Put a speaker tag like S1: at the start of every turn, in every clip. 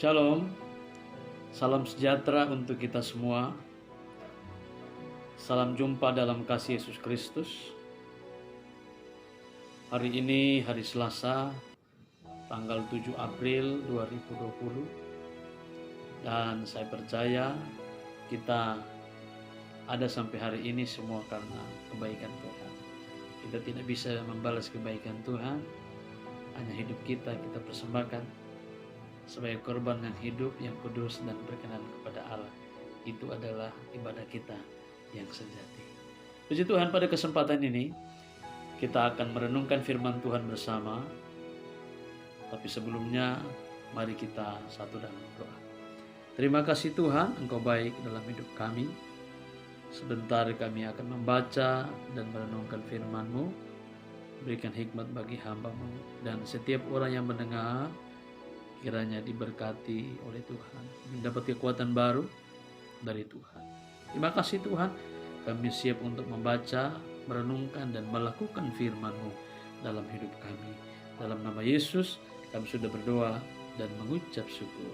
S1: Shalom, salam sejahtera untuk kita semua. Salam jumpa dalam kasih Yesus Kristus. Hari ini hari Selasa, tanggal 7 April 2020. Dan saya percaya kita ada sampai hari ini semua karena kebaikan Tuhan. Kita tidak bisa membalas kebaikan Tuhan, hanya hidup kita persembahkan sebagai korban yang hidup, yang kudus dan berkenan kepada Allah. Itu adalah ibadah kita yang sejati. Puji Tuhan, pada kesempatan ini kita akan merenungkan firman Tuhan bersama. Tapi sebelumnya mari kita satu dalam doa. Terima kasih Tuhan, Engkau baik dalam hidup kami. Sebentar kami akan membaca dan merenungkan firman-Mu. Berikan hikmat bagi hamba-Mu dan setiap orang yang mendengar, kiranya diberkati oleh Tuhan, mendapat kekuatan baru dari Tuhan. Terima kasih Tuhan, kami siap untuk membaca, merenungkan dan melakukan firman-Mu dalam hidup kami. Dalam nama Yesus kami sudah berdoa dan mengucap syukur.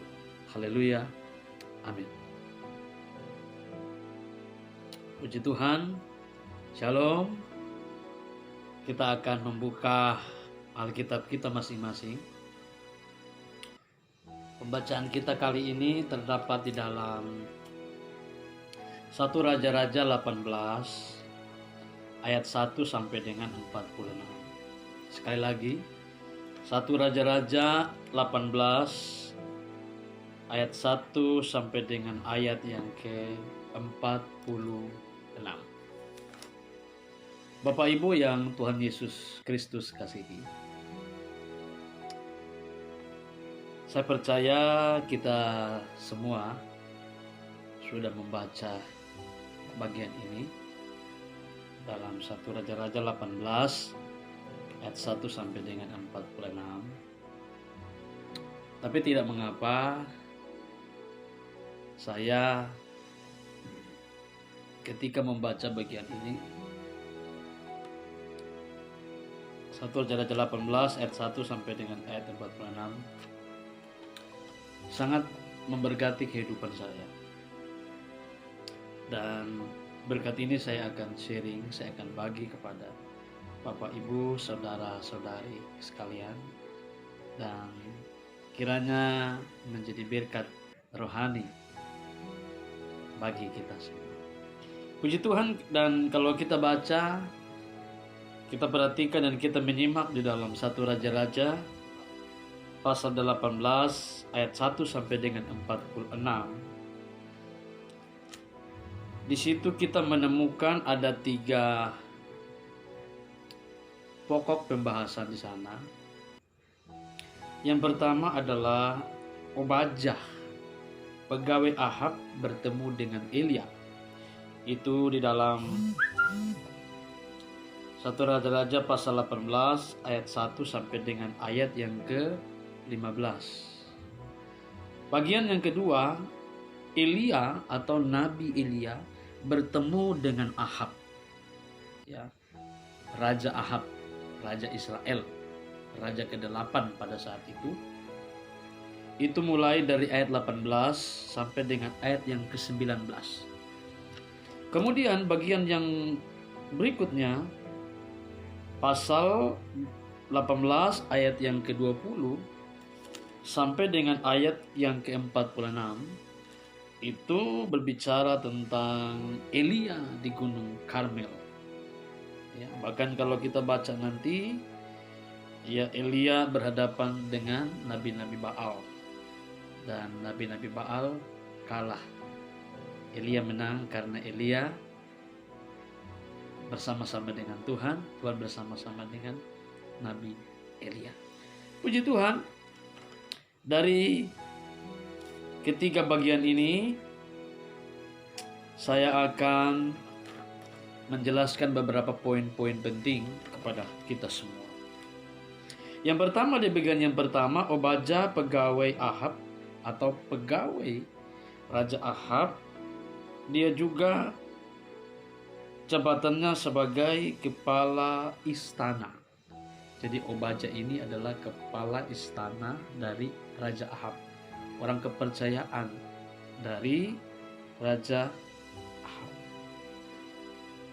S1: Haleluya. Amin. Puji Tuhan. Shalom. Kita akan membuka Alkitab kita masing-masing. Pembacaan kita kali ini terdapat di dalam 1 Raja-Raja 18 ayat 1 sampai dengan 46. Sekali lagi, 1 Raja-Raja 18 ayat 1 sampai dengan ayat yang ke-46. Bapak Ibu yang Tuhan Yesus Kristus kasihi, saya percaya kita semua sudah membaca bagian ini dalam 1 Raja-Raja 18 ayat 1 sampai dengan 46. Tapi tidak mengapa, saya ketika membaca bagian ini 1 Raja-Raja 18 ayat 1 sampai dengan ayat 46 sangat memberkati kehidupan saya. Dan berkat ini saya akan sharing, saya akan bagi kepada Bapak Ibu, saudara-saudari sekalian, dan kiranya menjadi berkat rohani bagi kita semua. Puji Tuhan. Dan kalau kita baca, kita perhatikan dan kita menyimak di dalam 1 Raja-Raja pasal 18 ayat 1 sampai dengan 46. Di situ kita menemukan ada 3 pokok pembahasan di sana. Yang pertama adalah Obadjah, pegawai Ahab, bertemu dengan Elia. Itu di dalam 1 Raja-Raja pasal 18 ayat 1 sampai dengan ayat yang ke-15. Bagian yang kedua, Elia atau Nabi Elia bertemu dengan Ahab, ya, Raja Ahab, Raja Israel, Raja ke-8 pada saat itu. Itu mulai dari ayat 18 sampai dengan ayat yang ke-19. Kemudian bagian yang berikutnya, pasal 18 ayat yang ke-20 sampai dengan ayat yang ke-46 itu berbicara tentang Elia di Gunung Karmel. Ya, bahkan kalau kita baca nanti, ya, Elia berhadapan dengan nabi-nabi Baal dan nabi-nabi Baal kalah. Elia menang karena Elia bersama-sama dengan Tuhan, Tuhan bersama-sama dengan Nabi Elia. Puji Tuhan. Dari ketiga bagian ini saya akan menjelaskan beberapa poin-poin penting kepada kita semua. Yang pertama, di bagian yang pertama, Obadjah, pegawai Ahab atau pegawai Raja Ahab, dia juga jabatannya sebagai kepala istana. Jadi Obadjah ini adalah kepala istana dari Raja Ahab. orang kepercayaan dari Raja Ahab.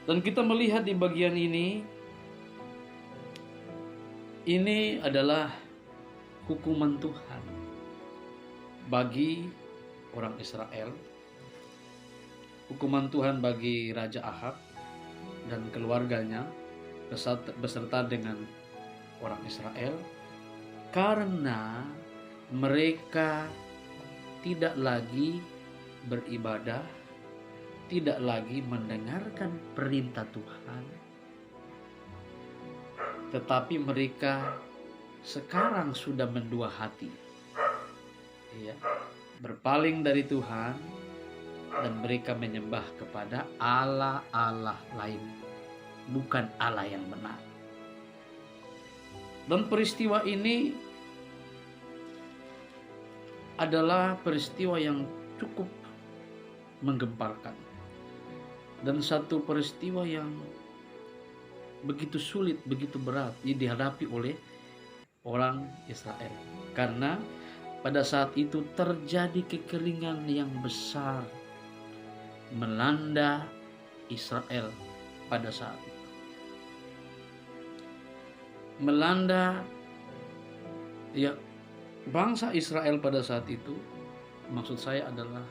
S1: Dan kita melihat di bagian ini adalah hukuman Tuhan bagi orang Israel, hukuman Tuhan bagi Raja Ahab dan keluarganya beserta dengan orang Israel, karena mereka tidak lagi beribadah, tidak lagi mendengarkan perintah Tuhan, tetapi mereka sekarang sudah mendua hati, ya, berpaling dari Tuhan, dan mereka menyembah kepada Allah-Allah lain, bukan Allah yang benar. Dan peristiwa ini adalah peristiwa yang cukup menggemparkan, dan satu peristiwa yang begitu sulit, begitu berat dihadapi oleh orang Israel, karena pada saat itu terjadi kekeringan yang besar melanda Israel pada saat itu. Melanda bangsa Israel pada saat itu, maksud saya adalah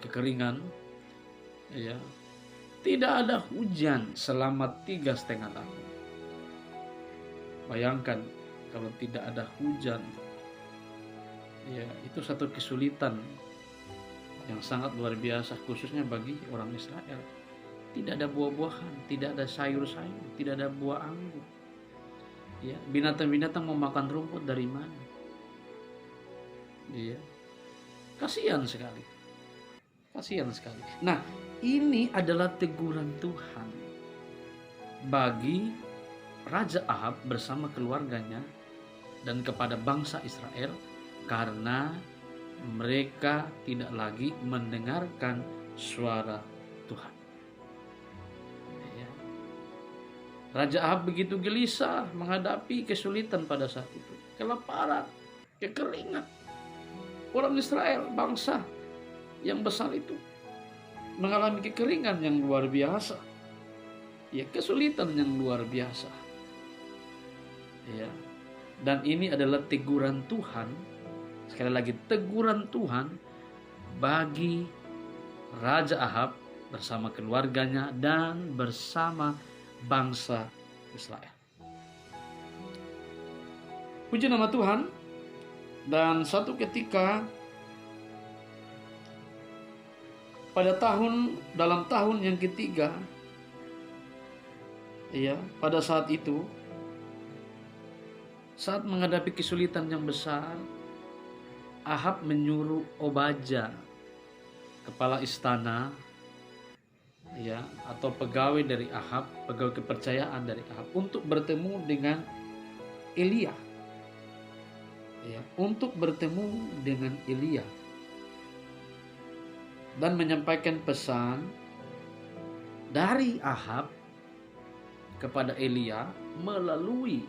S1: kekeringan, tidak ada hujan selama 3,5 tahun. Bayangkan kalau tidak ada hujan, itu satu kesulitan yang sangat luar biasa, khususnya bagi orang Israel. Tidak ada buah-buahan, tidak ada sayur-sayur, tidak ada buah anggur. Binatang-binatang mau makan rumput dari mana? Kasihan sekali. Nah, ini adalah teguran Tuhan bagi Raja Ahab bersama keluarganya dan kepada bangsa Israel, karena mereka tidak lagi mendengarkan suara Tuhan. Raja Ahab begitu gelisah menghadapi kesulitan pada saat itu, kelaparan, kekeringan. Orang Israel, bangsa yang besar itu, mengalami kekeringan yang luar biasa, kesulitan yang luar biasa. Dan ini adalah teguran Tuhan. Sekali lagi, teguran Tuhan bagi Raja Ahab bersama keluarganya dan bersama bangsa Israel. Puji nama Tuhan. Dan satu ketika dalam tahun yang ketiga, pada saat itu, saat menghadapi kesulitan yang besar, Ahab menyuruh Obadya, kepala istana, atau pegawai dari Ahab, pegawai kepercayaan dari Ahab, untuk bertemu dengan Elia. Untuk bertemu dengan Elia dan menyampaikan pesan dari Ahab kepada Elia melalui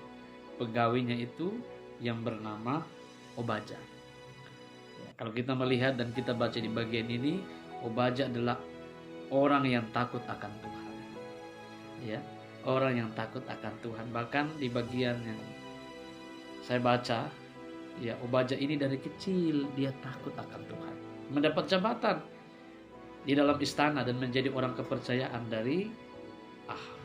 S1: pegawainya itu yang bernama Obadya. Kalau kita melihat dan kita baca di bagian ini, Obadya adalah orang yang takut akan Tuhan. Orang yang takut akan Tuhan. Bahkan di bagian yang saya baca, Obadya ini dari kecil dia takut akan Tuhan. Mendapat jabatan di dalam istana dan menjadi orang kepercayaan dari Ahab.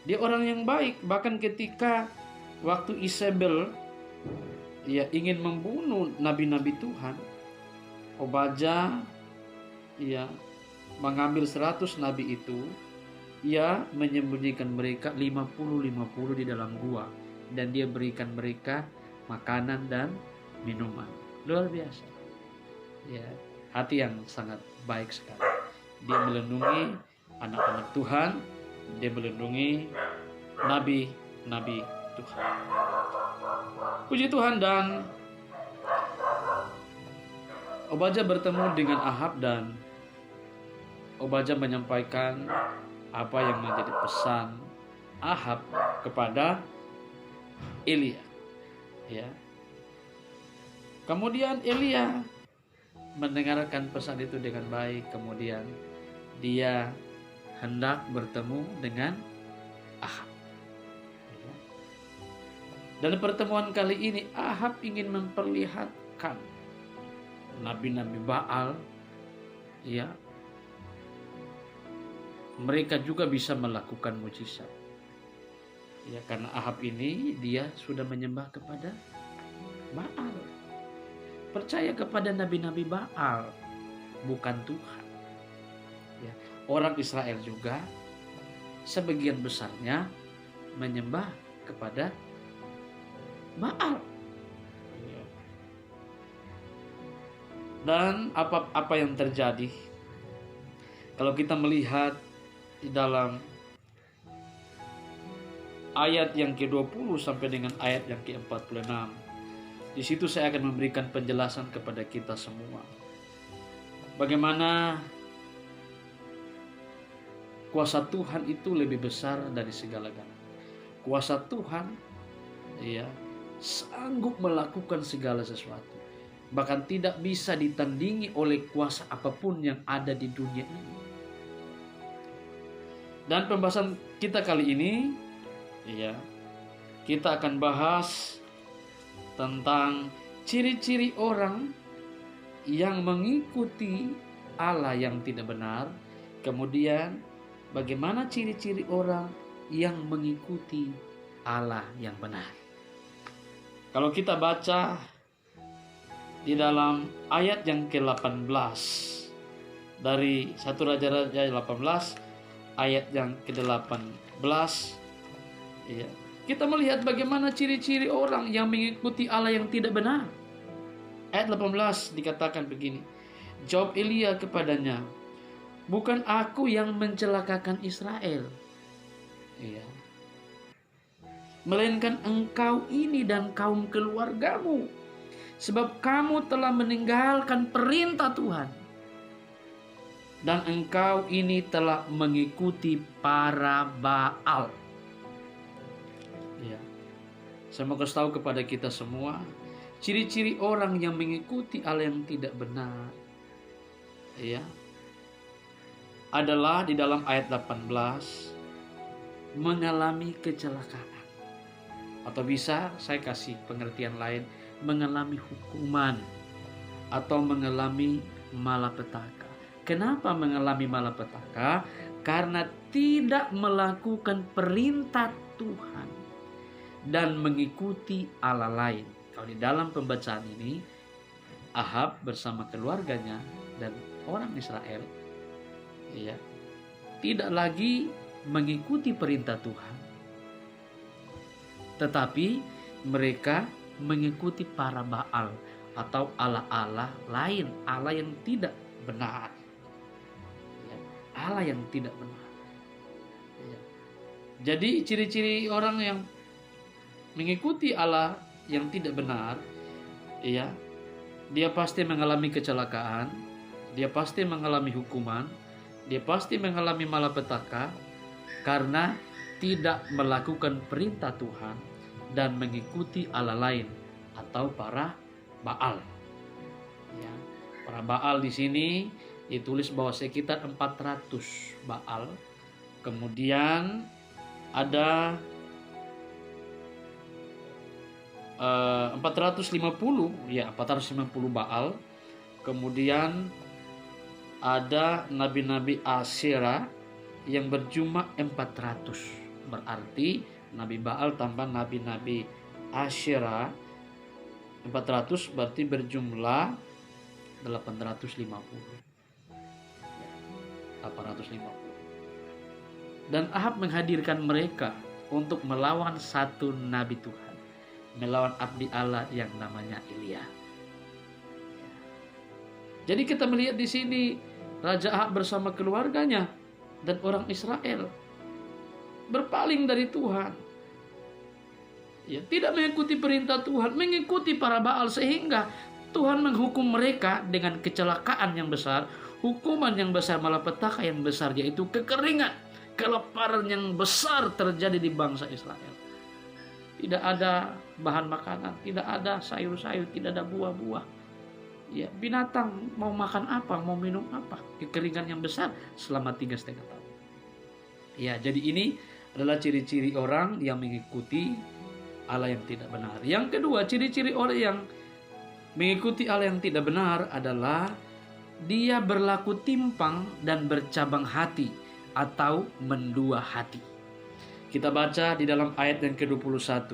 S1: Dia orang yang baik, bahkan ketika waktu Isabel ingin membunuh nabi-nabi Tuhan, Obadya mengambil 100 nabi itu, menyembunyikan mereka 50-50 di dalam gua, dan dia berikan mereka makanan dan minuman. Luar biasa. Hati yang sangat baik sekali. Dia melindungi anak-anak Tuhan, dia melindungi nabi-nabi Tuhan. Puji Tuhan. Dan Obadya bertemu dengan Ahab, dan Obadya menyampaikan apa yang menjadi pesan Ahab kepada Elia. Kemudian Elia mendengarkan pesan itu dengan baik. Kemudian dia hendak bertemu dengan Ahab. Dan pertemuan kali ini Ahab ingin memperlihatkan nabi-nabi Baal, ya, mereka juga bisa melakukan mujizat. Ya, karena Ahab ini dia sudah menyembah kepada Baal. Percaya kepada nabi-nabi Baal, bukan Tuhan. Ya, orang Israel juga sebagian besarnya menyembah kepada Baal. Ya. Dan apa yang terjadi? Kalau kita melihat di dalam ayat yang ke-20 sampai dengan ayat yang ke-46, di situ saya akan memberikan penjelasan kepada kita semua. Bagaimana kuasa Tuhan itu lebih besar dari segala-galanya. Kuasa Tuhan, ya, sanggup melakukan segala sesuatu. Bahkan tidak bisa ditandingi oleh kuasa apapun yang ada di dunia ini. Dan pembahasan kita kali ini, ya, kita akan bahas tentang ciri-ciri orang yang mengikuti Allah yang tidak benar. Kemudian bagaimana ciri-ciri orang yang mengikuti Allah yang benar. Kalau kita baca di dalam ayat yang ke-18 dari 1 Raja-Raja 18 ayat yang ke-18, ya, kita melihat bagaimana ciri-ciri orang yang mengikuti Allah yang tidak benar. Ayat 18 dikatakan begini, jawab Elia kepadanya, bukan aku yang mencelakakan Israel, ya, melainkan engkau ini dan kaum keluargamu, sebab kamu telah meninggalkan perintah Tuhan, dan engkau ini telah mengikuti para Baal. Ya, saya mau kasih tahu kepada kita semua, ciri-ciri orang yang mengikuti Allah yang tidak benar, ya, adalah di dalam ayat 18 mengalami kecelakaan. Atau bisa saya kasih pengertian lain, mengalami hukuman atau mengalami malapetaka. Kenapa mengalami malapetaka? Karena tidak melakukan perintah Tuhan dan mengikuti Allah lain. Kalau di dalam pembacaan ini, Ahab bersama keluarganya dan orang Israel, ya, tidak lagi mengikuti perintah Tuhan, tetapi mereka mengikuti para Baal atau Allah-Allah lain, Allah yang tidak benar, ya, Allah yang tidak benar, ya. Jadi ciri-ciri orang yang mengikuti Allah yang tidak benar, ya, dia pasti mengalami kecelakaan, dia pasti mengalami hukuman, dia pasti mengalami malapetaka karena tidak melakukan perintah Tuhan dan mengikuti Allah lain atau para Baal. Ya, para Baal di sini ditulis bahwa sekitar 400 Baal. Kemudian ada 450 Baal. Kemudian ada nabi-nabi Asyera yang berjumlah 400. Berarti Nabi Baal tambah nabi-nabi Asyera 400 berarti berjumlah 850. Dan Ahab menghadirkan mereka untuk melawan satu nabi Tuhan, melawan abdi Allah yang namanya Elia. Jadi kita melihat di sini Raja Ahab bersama keluarganya dan orang Israel berpaling dari Tuhan, ya, tidak mengikuti perintah Tuhan, mengikuti para Baal, sehingga Tuhan menghukum mereka dengan kecelakaan yang besar, hukuman yang besar, malapetaka yang besar, yaitu kekeringan, kelaparan yang besar terjadi di bangsa Israel. tidak ada bahan makanan, tidak ada sayur-sayur, tidak ada buah-buah. Ya, binatang mau makan apa, mau minum apa? Kekeringan yang besar selama 3,5 tahun. Ya, jadi ini adalah ciri-ciri orang yang mengikuti Allah yang tidak benar. Yang kedua, ciri-ciri orang yang mengikuti Allah yang tidak benar adalah dia berlaku timpang dan bercabang hati atau mendua hati. Kita baca di dalam ayat yang ke-21.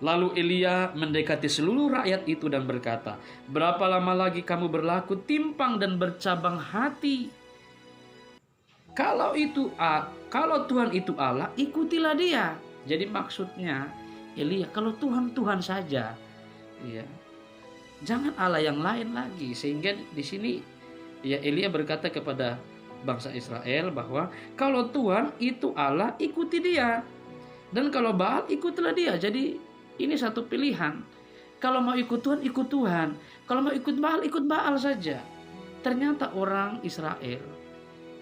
S1: Lalu Elia mendekati seluruh rakyat itu dan berkata, berapa lama lagi kamu berlaku timpang dan bercabang hati? Kalau Tuhan itu Allah, ikutilah dia. Jadi maksudnya Elia, kalau Tuhan saja, ya, jangan Allah yang lain lagi. Sehingga di sini ya Elia berkata kepada bangsa Israel bahwa kalau Tuhan itu Allah, ikuti dia. Dan kalau Baal, ikutilah dia. Jadi ini satu pilihan. Kalau mau ikut Tuhan, ikut Tuhan. Kalau mau ikut Baal saja. Ternyata orang Israel,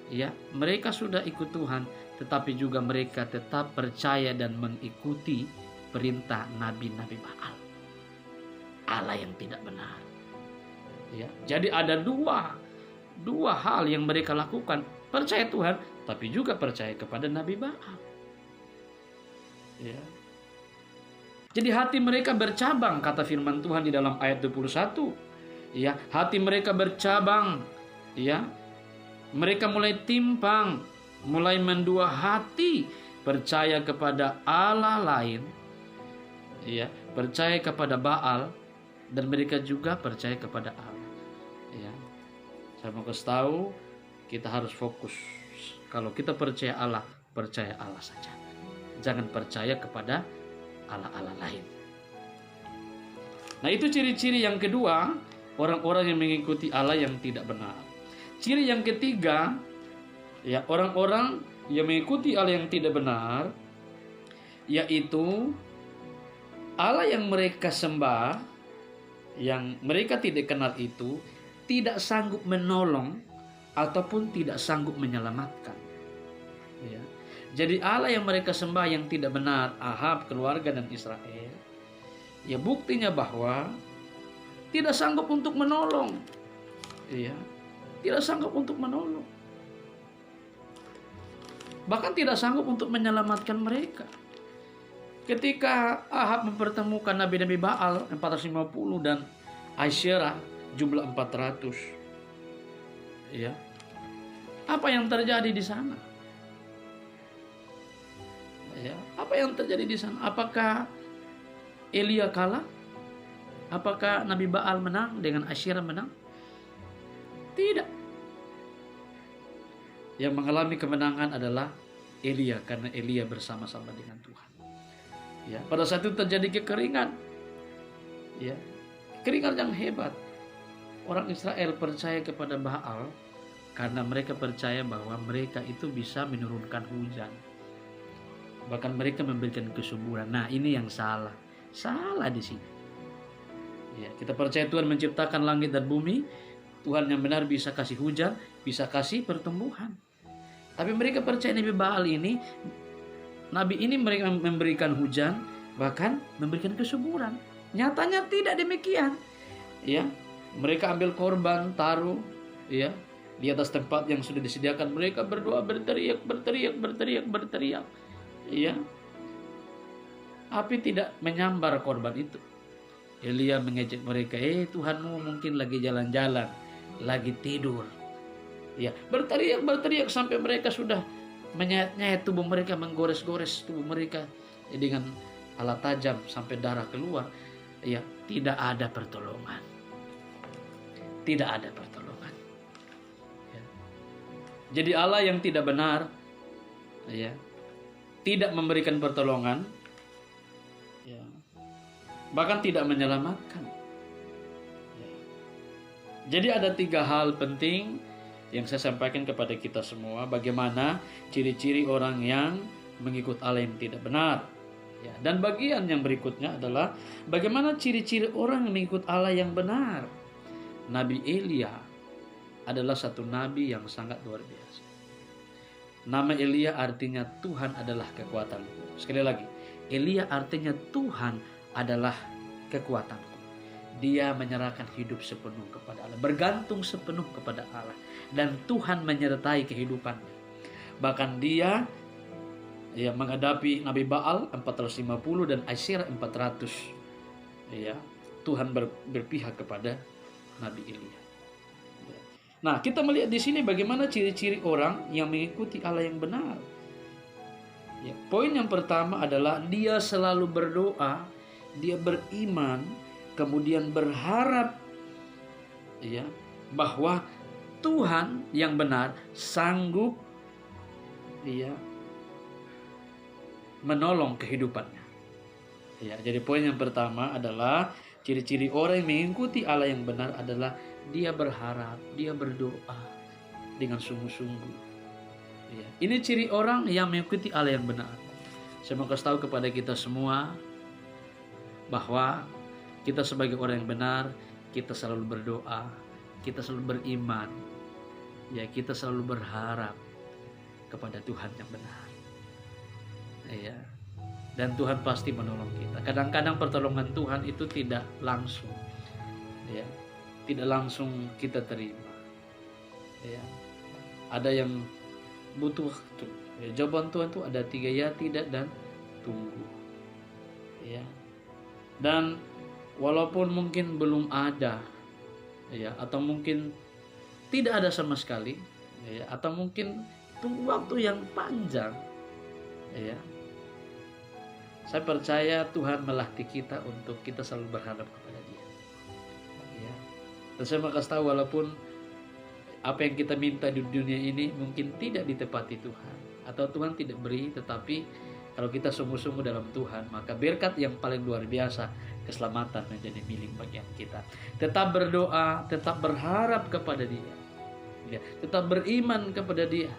S1: ya, mereka sudah ikut Tuhan, tetapi juga mereka tetap percaya dan mengikuti perintah nabi-nabi Baal, Allah yang tidak benar. Ya, jadi ada dua hal yang mereka lakukan, percaya Tuhan, tapi juga percaya kepada nabi Baal. Ya. Jadi hati mereka bercabang, kata firman Tuhan di dalam ayat 21. Ya, hati mereka bercabang, ya. Mereka mulai timpang, mulai mendua hati, percaya kepada Allah lain, ya, percaya kepada Baal, dan mereka juga percaya kepada Allah. Ya. Saya mau kasih tahu, kita harus fokus. Kalau kita percaya Allah saja. Jangan percaya kepada Allah lain. Nah, itu ciri-ciri yang kedua, orang-orang yang mengikuti Allah yang tidak benar. Ciri yang ketiga, ya, orang-orang yang mengikuti Allah yang tidak benar, yaitu Allah yang mereka sembah, yang mereka tidak kenal itu, tidak sanggup menolong ataupun tidak sanggup menyelamatkan. Ya. Jadi Allah yang mereka sembah yang tidak benar, Ahab, keluarga dan Israel, ya, buktinya bahwa tidak sanggup untuk menolong. Ya, tidak sanggup untuk menolong. Bahkan tidak sanggup untuk menyelamatkan mereka. Ketika Ahab mempertemukan nabi-nabi Baal 450 dan Asyerah jumlah 400. Ya. Apa yang terjadi di sana? Ya, apa yang terjadi di sana? Apakah Elia kalah? Apakah Nabi Baal menang dengan Asyerah menang? Tidak. Yang mengalami kemenangan adalah Elia, karena Elia bersama-sama dengan Tuhan. Ya, pada saat itu terjadi kekeringan. Ya, kekeringan yang hebat. Orang Israel percaya kepada Baal karena mereka percaya bahwa mereka itu bisa menurunkan hujan. Bahkan mereka memberikan kesuburan. Nah, ini yang salah. Salah di sini. Ya, kita percaya Tuhan menciptakan langit dan bumi. Tuhan yang benar bisa kasih hujan, bisa kasih pertumbuhan. Tapi mereka percaya Nabi Baal ini, Nabi ini mereka memberikan hujan, bahkan memberikan kesuburan. Nyatanya tidak demikian. Ya, mereka ambil korban, taruh, ya, di atas tempat yang sudah disediakan. Mereka berdoa, berteriak. Ya, api tidak menyambar korban itu. Elia mengejek mereka, Tuhanmu mungkin lagi jalan-jalan, lagi tidur. Ya, berteriak sampai mereka sudah menyayat-nyayat tubuh mereka, menggores-gores tubuh mereka dengan alat tajam sampai darah keluar. Ya, tidak ada pertolongan. Tidak ada pertolongan. Ya. Jadi Allah yang tidak benar, ya, tidak memberikan pertolongan, ya, bahkan tidak menyelamatkan. Ya. Jadi ada 3 hal penting yang saya sampaikan kepada kita semua, bagaimana ciri-ciri orang yang mengikut Allah yang tidak benar. Ya, dan bagian yang berikutnya adalah bagaimana ciri-ciri orang yang mengikut Allah yang benar. Nabi Elia adalah satu nabi yang sangat luar biasa. Nama Elia artinya Tuhan adalah kekuatanku. Sekali lagi, Elia artinya Tuhan adalah kekuatanku. Dia menyerahkan hidup sepenuh kepada Allah, bergantung sepenuh kepada Allah, dan Tuhan menyertai kehidupannya. Bahkan dia menghadapi Nabi Baal 450 dan Asyera 400. Tuhan berpihak kepada Nabi Elia. Nah, kita melihat di sini bagaimana ciri-ciri orang yang mengikuti Allah yang benar. Poin yang pertama adalah dia selalu berdoa, dia beriman, kemudian berharap bahwa Tuhan yang benar sanggup menolong kehidupannya. Jadi poin yang pertama adalah ciri-ciri orang yang mengikuti Allah yang benar adalah dia berharap, dia berdoa dengan sungguh-sungguh. Ini ciri orang yang mengikuti Allah yang benar. Saya mau kasih tahu kepada kita semua bahwa kita sebagai orang yang benar, kita selalu berdoa, kita selalu beriman, kita selalu berharap kepada Tuhan yang benar. Dan Tuhan pasti menolong kita. Kadang-kadang pertolongan Tuhan itu tidak langsung, tidak langsung kita terima. Ada yang butuh waktu. Jawaban Tuhan itu ada 3 ya, tidak, dan tunggu. Dan walaupun mungkin belum ada, atau mungkin tidak ada sama sekali, atau mungkin tunggu waktu yang panjang, saya percaya Tuhan melatih kita untuk kita selalu berharap kepada Dia. Dan saya mau kasih tahu, walaupun apa yang kita minta di dunia ini mungkin tidak ditepati Tuhan, atau Tuhan tidak beri, tetapi kalau kita sungguh-sungguh dalam Tuhan, maka berkat yang paling luar biasa, keselamatan menjadi milik bagian kita. Tetap berdoa, tetap berharap kepada Dia, tetap beriman kepada Dia,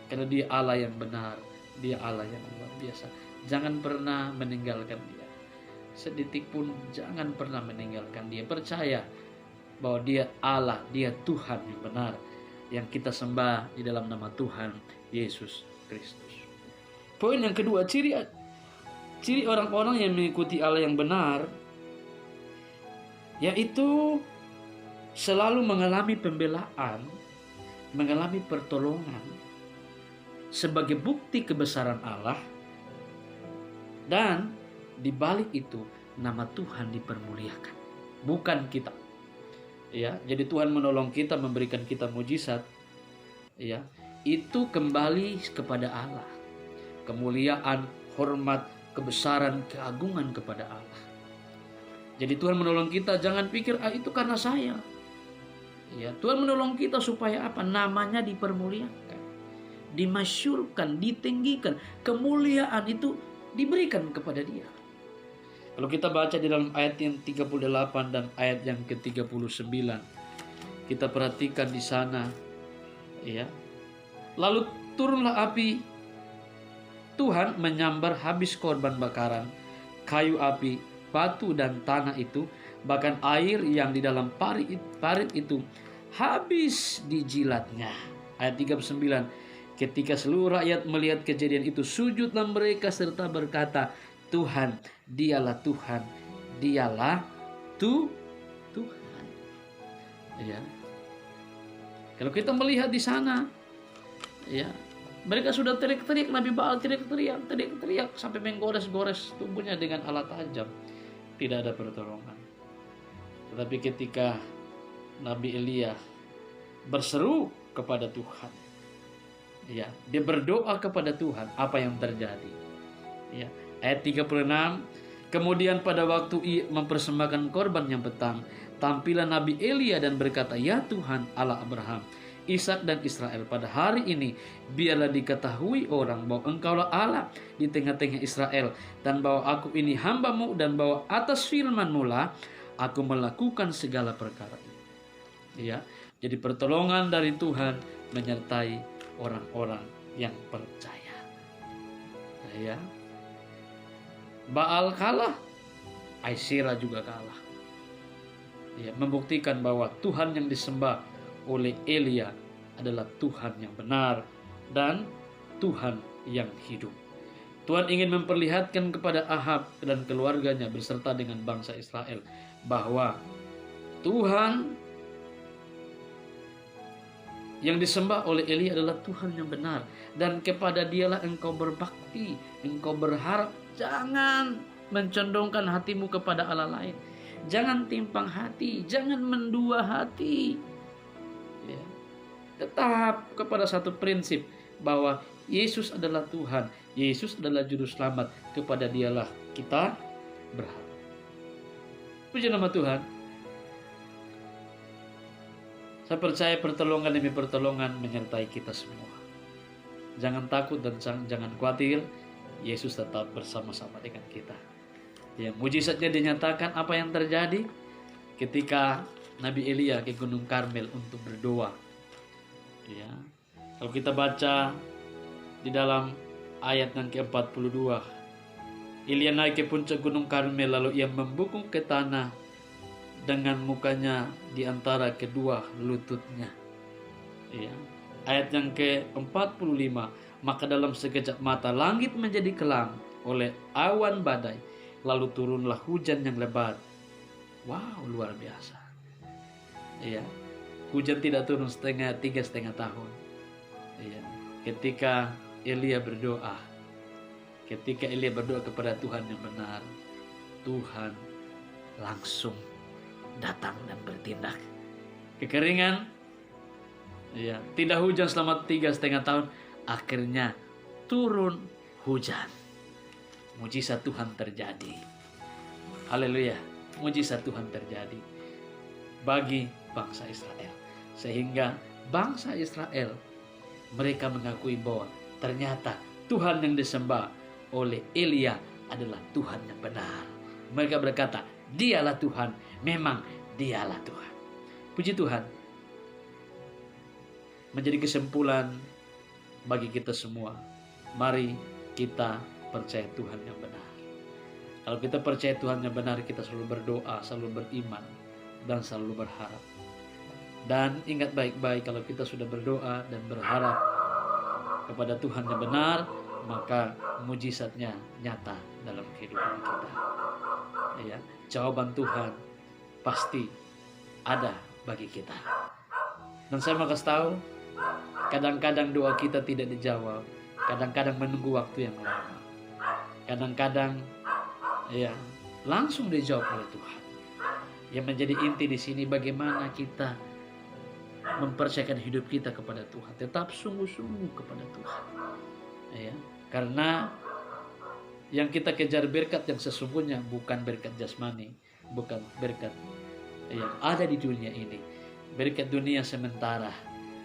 S1: karena Dia Allah yang benar, Dia Allah yang luar biasa. Jangan pernah meninggalkan Dia, sedetik pun jangan pernah meninggalkan Dia. Percaya bahwa Dia Allah, Dia Tuhan yang benar, yang kita sembah di dalam nama Tuhan Yesus Kristus. Poin yang kedua, ciri orang-orang yang mengikuti Allah yang benar, yaitu selalu mengalami pembelaan, mengalami pertolongan sebagai bukti kebesaran Allah, dan di balik itu nama Tuhan dipermuliakan, bukan kita. Jadi Tuhan menolong kita, memberikan kita mujizat, itu kembali kepada Allah. Kemuliaan, hormat, kebesaran, keagungan kepada Allah. Jadi Tuhan menolong kita, jangan pikir itu karena saya. Tuhan menolong kita supaya apa? Namanya dipermuliakan, dimasyurkan, ditinggikan. Kemuliaan itu diberikan kepada Dia. Kalau kita baca di dalam ayat yang 38 dan ayat yang ke-39, kita perhatikan di sana, lalu turunlah api Tuhan menyambar habis korban bakaran, kayu api, batu dan tanah itu, bahkan air yang di dalam parit itu habis dijilatnya. Ayat 39, ketika seluruh rakyat melihat kejadian itu, sujudlah mereka serta berkata, Tuhan, Dialah Tuhan, Dialah Tuhan. Kalau kita melihat di sana, mereka sudah teriak-teriak, Nabi Baal teriak-teriak sampai menggores-gores tubuhnya dengan alat tajam. Tidak ada pertolongan. Tetapi ketika Nabi Elia berseru kepada Tuhan, dia berdoa kepada Tuhan, apa yang terjadi? Ayat 36, kemudian pada waktu ia mempersembahkan korban yang petang, tampillah Nabi Elia dan berkata, ya Tuhan Allah Abraham, Ishak dan Israel, pada hari ini biarlah diketahui orang bahwa Engkaulah Allah di tengah-tengah Israel, dan bahwa aku ini hamba-Mu, dan bahwa atas firman-Mu lah aku melakukan segala perkara ini. Jadi pertolongan dari Tuhan menyertai orang-orang yang percaya. Baal kalah, Asyera juga kalah. Membuktikan bahwa Tuhan yang disembah oleh Elia adalah Tuhan yang benar dan Tuhan yang hidup. Tuhan ingin memperlihatkan kepada Ahab dan keluarganya beserta dengan bangsa Israel bahwa Tuhan yang disembah oleh Elia adalah Tuhan yang benar, dan kepada dialah engkau berbakti, engkau berharap. Jangan mencondongkan hatimu kepada Allah lain, jangan timpang hati, jangan mendua hati, ya. Tetap kepada satu prinsip bahwa Yesus adalah Tuhan, Yesus adalah juru selamat, kepada dialah kita berharap. Puji nama Tuhan. Saya percaya pertolongan demi pertolongan menyertai kita semua. Jangan takut dan jangan khawatir, Yesus tetap bersama-sama dengan kita. Yang mujizatnya dinyatakan apa yang terjadi ketika Nabi Elia ke Gunung Karmel untuk berdoa. Ya, kalau kita baca di dalam ayat yang ke-42, Elia naik ke puncak Gunung Karmel, lalu ia membungkuk ke tanah dengan mukanya di antara kedua lututnya. Ya. Ayat yang ke-45, maka dalam sekejap mata langit menjadi kelam oleh awan badai, lalu turunlah hujan yang lebat. Wow, luar biasa. Ya. Hujan tidak turun 3,5 tahun. Ya. Ketika Elia berdoa kepada Tuhan yang benar, Tuhan langsung datang dan bertindak. Kekeringan, ya, tidak hujan selama 3,5 tahun, akhirnya turun hujan. Mujizat Tuhan terjadi. Haleluya, mujizat Tuhan terjadi bagi bangsa Israel, sehingga bangsa Israel mereka mengakui bahwa ternyata Tuhan yang disembah oleh Elia adalah Tuhan yang benar. Mereka berkata, dialah Tuhan, memang dialah Tuhan. Puji Tuhan. Menjadi kesimpulan bagi kita semua, mari kita percaya Tuhan yang benar. Kalau kita percaya Tuhan yang benar, kita selalu berdoa, selalu beriman, dan selalu berharap. Dan ingat baik-baik, kalau kita sudah berdoa dan berharap kepada Tuhan yang benar, maka mujizatnya nyata dalam kehidupan kita. Ya, jawaban Tuhan pasti ada bagi kita. Dan saya mau kasih tahu, kadang-kadang doa kita tidak dijawab, kadang-kadang menunggu waktu yang lama, kadang-kadang ya langsung dijawab oleh Tuhan. Yang menjadi inti di sini bagaimana kita mempercayakan hidup kita kepada Tuhan, tetap sungguh-sungguh kepada Tuhan. Ya, karena yang kita kejar berkat yang sesungguhnya bukan berkat jasmani, bukan berkat yang ada di dunia ini, berkat dunia sementara,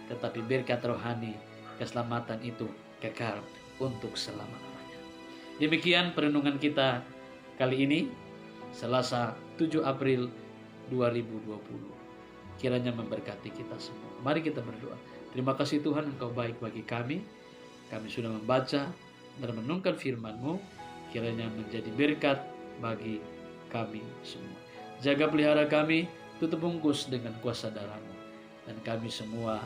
S1: tetapi berkat rohani, keselamatan itu kekal untuk selama-lamanya. Demikian perenungan kita kali ini, Selasa 7 April 2020. Kiranya memberkati kita semua. Mari kita berdoa. Terima kasih Tuhan, Engkau baik bagi kami. Kami sudah membaca dan menungkan firman-Mu. Kiranya menjadi berkat bagi kami semua. Jaga pelihara kami, tutup bungkus dengan kuasa darah-Mu. Dan kami semua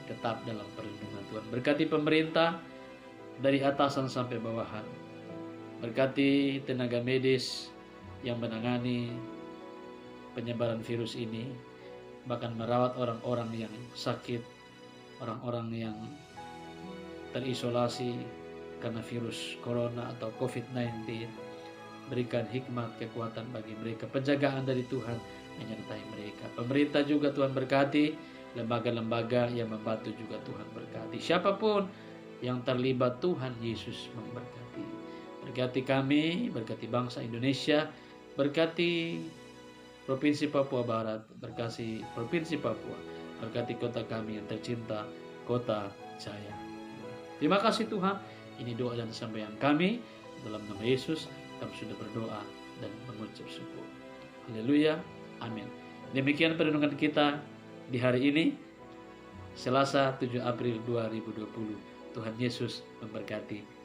S1: tetap dalam perlindungan Tuhan. Berkati pemerintah dari atasan sampai bawahan. Berkati tenaga medis yang menangani penyebaran virus ini, bahkan merawat orang-orang yang sakit, orang-orang yang terisolasi karena virus corona atau COVID-19. Berikan hikmat, kekuatan bagi mereka, penjagaan dari Tuhan menyertai mereka. Pemerintah juga Tuhan berkati, lembaga-lembaga yang membantu juga Tuhan berkati. Siapapun yang terlibat, Tuhan Yesus memberkati. Berkati kami, berkati bangsa Indonesia, berkati Provinsi Papua Barat, berkati Provinsi Papua, berkati kota kami yang tercinta, Kota Jaya. Terima kasih Tuhan, ini doa dan sampaian kami, dalam nama Yesus kami sudah berdoa dan mengucap syukur. Haleluya, amin. Demikian perenungan kita di hari ini, Selasa 7 April 2020. Tuhan Yesus memberkati.